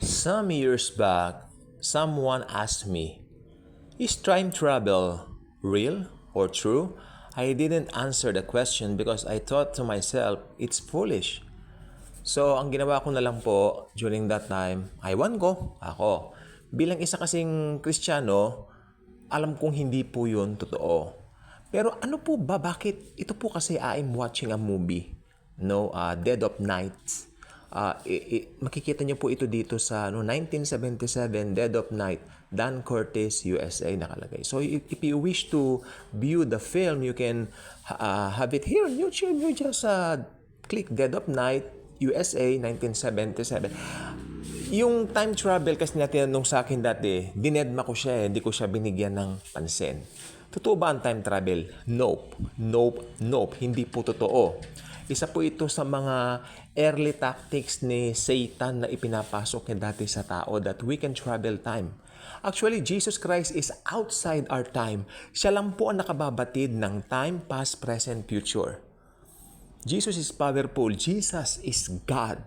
Some years back, someone asked me, is time travel real or true? I didn't answer the question because I thought to myself, it's foolish. So, ang ginawa ko na lang po during that time, aywan ko, ako. Bilang isa kasing Kristiyano, alam kong hindi po yun totoo. Pero ano po ba, bakit? Ito po kasi I'm watching a movie, no, Dead of Night. Makikita niyo po ito dito sa 1977, Dead of Night, Dan Curtis, USA nakalagay. So if you wish to view the film, you can have it here on YouTube. You just click Dead of Night, USA, 1977. Yung time travel kasi na tinanong sa akin dati, dinedma ko siya hindi ko siya binigyan ng pansin. Totoo ba ang time travel? Nope. Hindi po totoo. Isa po ito sa mga early tactics ni Satan na ipinapasok niya dati sa tao that we can travel time. Actually, Jesus Christ is outside our time. Siya lang po ang nakababatid ng time, past, present, future. Jesus is powerful. Jesus is God.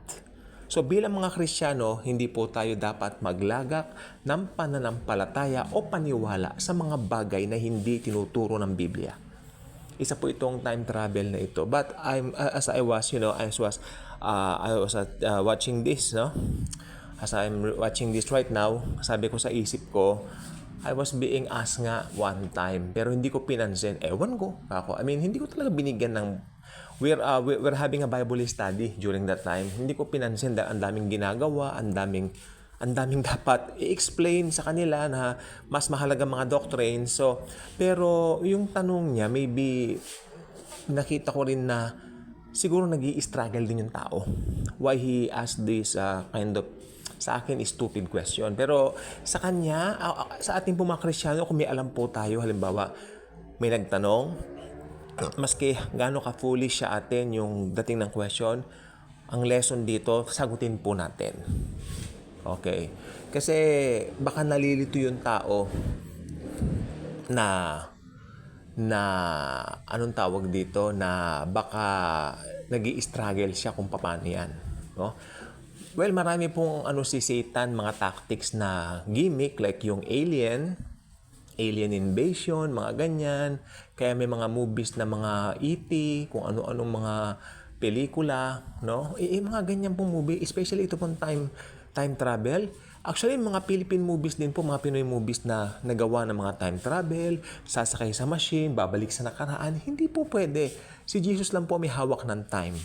So bilang mga Kristiyano, hindi po tayo dapat maglagak ng pananampalataya o paniwala sa mga bagay na hindi tinuturo ng Biblia. Isa po itong time travel na ito. But as I was watching this, no? As I'm watching this right now, sabi ko sa isip ko, I was being asked nga one time, pero hindi ko pinansin. Ewan ko ako. I mean, hindi ko talaga binigyan ng we're having a Bible study during that time. Hindi ko pinansin dahil ang daming ginagawa, ang daming dapat i-explain sa kanila na mas mahalaga mga doctrines. So, pero yung tanong niya, maybe nakita ko rin na siguro nag-i-struggle din yung tao. Why he asked this kind of, sa akin, stupid question. Pero sa kanya, sa ating po mga Kristiyano, kung may alam po tayo, halimbawa, may nagtanong, maski gaano ka-foolish sa atin yung dating ng question, ang lesson dito, sagutin po natin. Okay. Kasi baka nalilito yung tao na anong tawag dito, na baka nag-i-struggle siya kung paano yan. No? Well, marami pong si Satan, mga tactics na gimmick like yung alien invasion, mga ganyan. Kaya may mga movies na mga E.T., kung ano-anong mga pelikula, no? Mga ganyan pong movie, especially ito pong time travel. Actually, mga Philippine movies din po, mga Pinoy movies na nagawa ng mga time travel, sasakay sa machine, babalik sa nakaraan. Hindi po pwede. Si Jesus lang po may hawak ng time.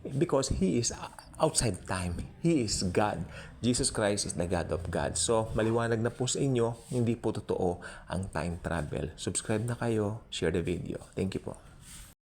Because He is outside time. He is God. Jesus Christ is the God of God. So, maliwanag na po sa inyo, hindi po totoo ang time travel. Subscribe na kayo, share the video. Thank you po.